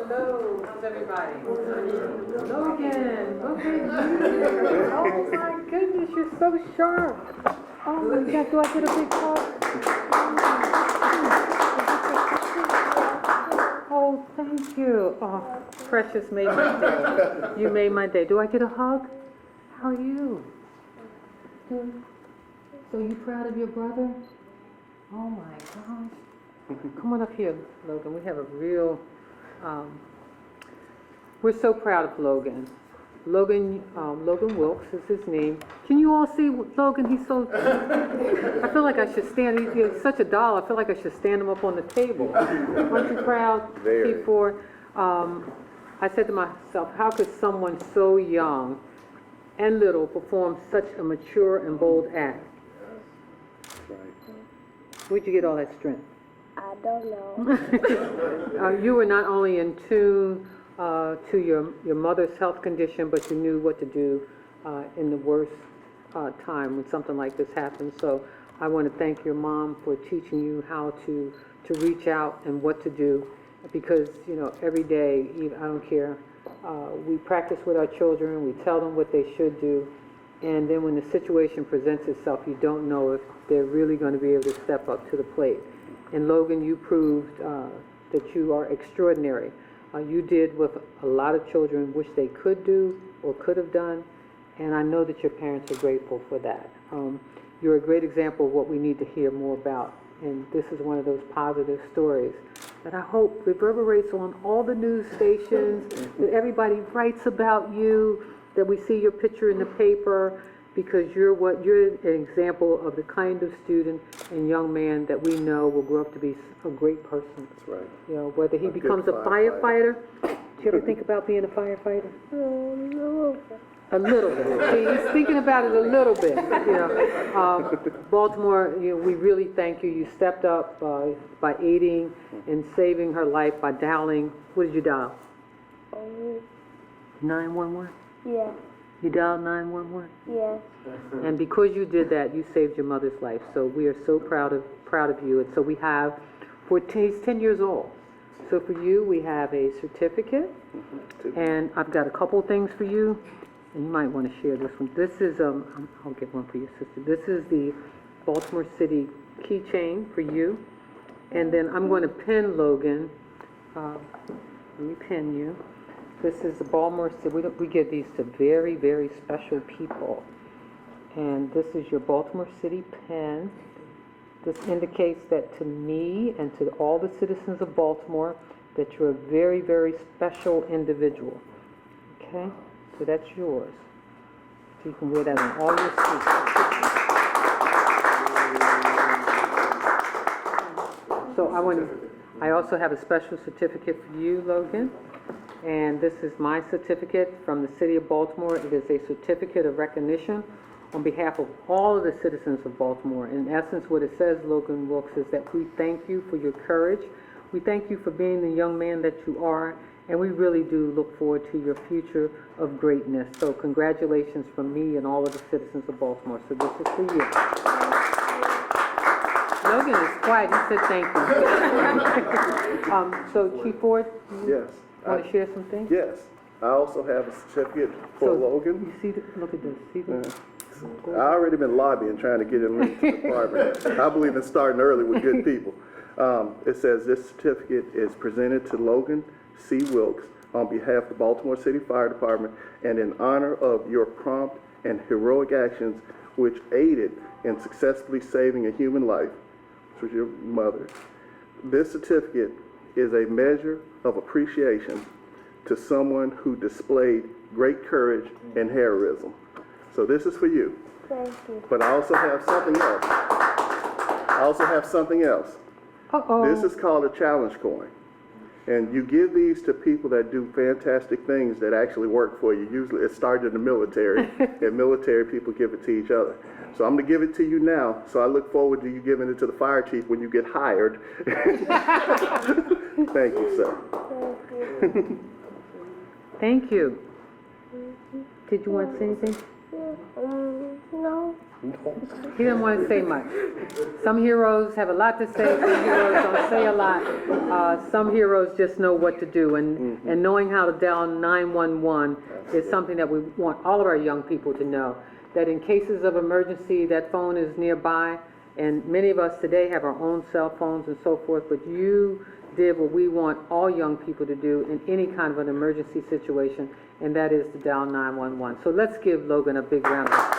Hello, how's everybody? Logan, look at you. Oh my goodness, you're so sharp. Oh my God, do I get a big hug? Oh, thank you. Oh, Precious made my day. You made my day. Do I get a hug? How are you? Good. So you proud of your brother? Oh my gosh. Come on up here, Logan. We have a real, we're so proud of Logan. Logan Wilkes is his name. Can you all see Logan? He's so, I feel like I should stand, he's such a doll. I feel like I should stand him up on the table. Aren't you proud? Very. Before, I said to myself, how could someone so young and little perform such a mature and bold act? Right. Where'd you get all that strength? I don't know. You were not only in tune to your mother's health condition, but you knew what to do in the worst time when something like this happens. So I want to thank your mom for teaching you how to reach out and what to do, because you know every day, I don't care, we practice with our children, we tell them what they should do, and then when the situation presents itself, you don't know if they're really going to be able to step up to the plate. And Logan, you proved that you are extraordinary. You did what a lot of children wish they could do or could have done, and I know that your parents are grateful for that. You're a great example of what we need to hear more about, and this is one of those positive stories that I hope reverberates on all the news stations, that everybody writes about you, that we see your picture in the paper, because you're an example of the kind of student and young man that we know will grow up to be a great person. That's right. You know, whether he becomes a firefighter. Do you ever think about being a firefighter? A little bit. See, he's thinking about it a little bit. You know, Baltimore, you know, we really thank you. You stepped up by aiding and saving her life by dialing. What did you dial? 911. Yeah. You dialed 911. Yes. And because you did that, you saved your mother's life. So we are so proud of you. And so we have, he's 10 years old. So for you, we have a certificate, and I've got a couple things for you, and you might want to share this one. This is, I'll get one for your sister. This is the Baltimore City keychain for you. And then I'm going to pin Logan. Let me pin you. This is the Baltimore City. We give these to very, very special people. And this is your Baltimore City pin. This indicates that to me and to all the citizens of Baltimore that you're a very, very special individual. Okay? So that's yours. So you can wear that on all your suits. So I also have a special certificate for you, Logan. And this is my certificate from the City of Baltimore. It is a certificate of recognition on behalf of all of the citizens of Baltimore. In essence, what it says, Logan Wilkes, is that we thank you for your courage. We thank you for being the young man that you are, and we really do look forward to your future of greatness. So congratulations from me and all of the citizens of Baltimore. So this is for you. Logan is quiet. He said thank you. So Chief Ford, Yes. want to share some things? Yes. I also have a certificate for Logan. You see, look at this. See this? I already been lobbying, trying to get him into the department. I believe in starting early with good people. It says this certificate is presented to Logan C. Wilkes on behalf of the Baltimore City Fire Department and in honor of your prompt and heroic actions which aided in successfully saving a human life, which was your mother. This certificate is a measure of appreciation to someone who displayed great courage and heroism. So this is for you. Thank you. But I also have something else. Uh-oh. This is called a challenge coin. And you give these to people that do fantastic things that actually work for you. Usually it started in the military, and military people give it to each other. So I'm going to give it to you now, so I look forward to you giving it to the fire chief when you get hired. Thank you, sir. Thank you. Did you want to say anything? No. He didn't want to say much. Some heroes have a lot to say, some heroes don't say a lot. Some heroes just know what to do, and knowing how to dial 911 is something that we want all of our young people to know, that in cases of emergency, that phone is nearby, and many of us today have our own cell phones and so forth, but you did what we want all young people to do in any kind of an emergency situation, and that is to dial 911. So let's give Logan a big round of applause.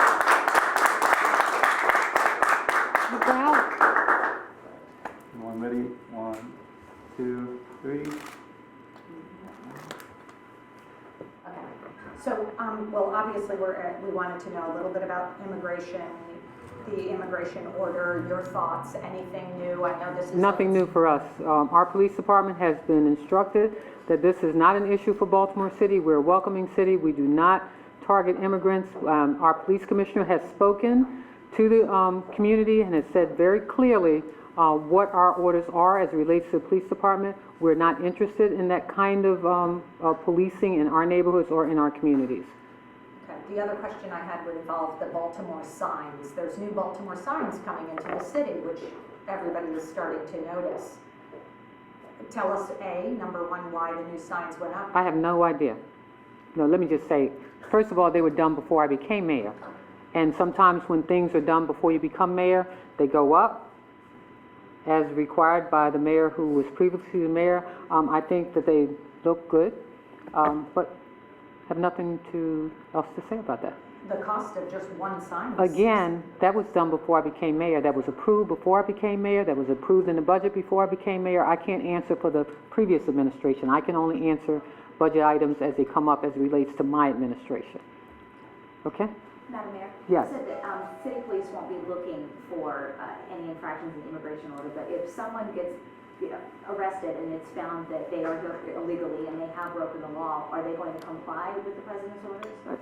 Everyone ready? 1, 2, 3. Okay. So, well, obviously, we wanted to know a little bit about immigration, the immigration order, your thoughts, anything new? I know this is... Nothing new for us. Our police department has been instructed that this is not an issue for Baltimore City. We're a welcoming city. We do not target immigrants. Our police commissioner has spoken to the community and has said very clearly what our orders are as it relates to the police department. We're not interested in that kind of policing in our neighborhoods or in our communities. Okay. The other question I had would involve the Baltimore signs. There's new Baltimore signs coming into the city, which everybody is starting to notice. Tell us, number one, why the new signs went up. I have no idea. No, let me just say, first of all, they were done before I became mayor. And sometimes when things are done before you become mayor, they go up as required by the mayor who was previously the mayor. I think that they look good, but have nothing else to say about that. The cost of just one sign. Again, that was done before I became mayor. That was approved before I became mayor. That was approved in the budget before I became mayor. I can't answer for the previous administration. I can only answer budget items as they come up as it relates to my administration. Okay? Madam Mayor? Yes. You said that city police won't be looking for any infractions in the immigration order, but if someone gets arrested and it's found that they are here illegally and they have broken the law, are they going to comply with the president's orders?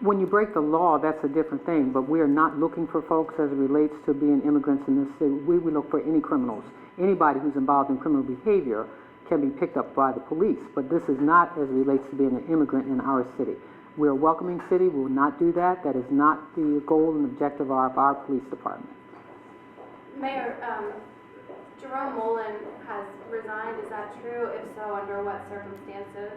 When you break the law, that's a different thing, but we are not looking for folks as it relates to being immigrants in this city. We would look for any criminals. Anybody who's involved in criminal behavior can be picked up by the police, but this is not as it relates to being an immigrant in our city. We're a welcoming city. We will not do that. That is not the goal and objective of our police department. Mayor, Jerome Mullen has resigned. Is that true? If so, under what circumstances?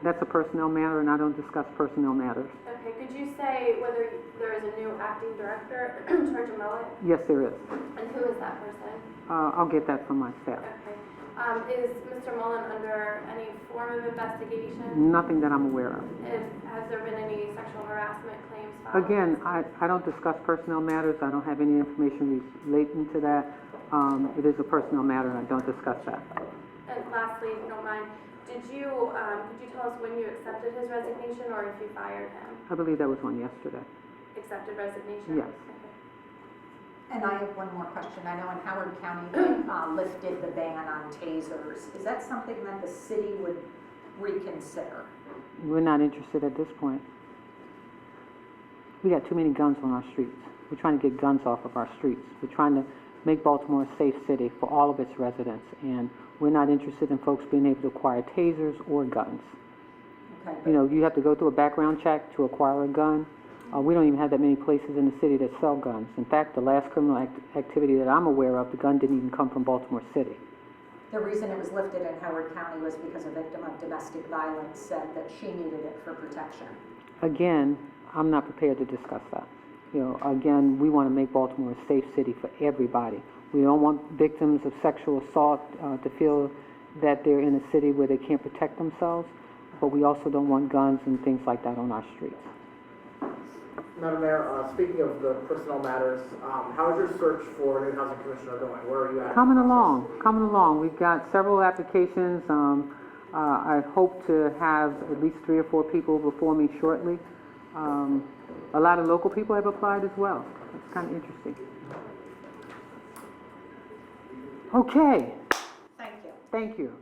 That's a personnel matter, and I don't discuss personnel matters. Okay, could you say whether there is a new acting director in charge of Mullen? Yes, there is. And who is that person? I'll get that from my staff. Okay. Is Mr. Mullen under any form of investigation? Nothing that I'm aware of. Has there been any sexual harassment claims filed? Again, I don't discuss personnel matters. I don't have any information relating to that. It is a personnel matter, and I don't discuss that. And lastly, if you don't mind, could you tell us when you accepted his resignation or if you fired him? I believe that was on yesterday. Accepted resignation? Yes. Okay. And I have one more question. I know in Howard County, lifted the ban on tasers. Is that something that the city would reconsider? We're not interested at this point. We got too many guns on our streets. We're trying to get guns off of our streets. We're trying to make Baltimore a safe city for all of its residents, and we're not interested in folks being able to acquire tasers or guns. Okay. You know, you have to go through a background check to acquire a gun. We don't even have that many places in the city that sell guns. In fact, the last criminal activity that I'm aware of, the gun didn't even come from Baltimore City. The reason it was lifted in Howard County was because a victim of domestic violence said that she needed it for protection. Again, I'm not prepared to discuss that. You know, again, we want to make Baltimore a safe city for everybody. We don't want victims of sexual assault to feel that they're in a city where they can't protect themselves, but we also don't want guns and things like that on our streets. Madam Mayor, speaking of the personnel matters, how is your search for a new housing commissioner going? Where are you at? Coming along. We've got several applications. I hope to have at least 3 or 4 people before me shortly. A lot of local people have applied as well. It's kind of interesting. Okay. Thank you. Thank you.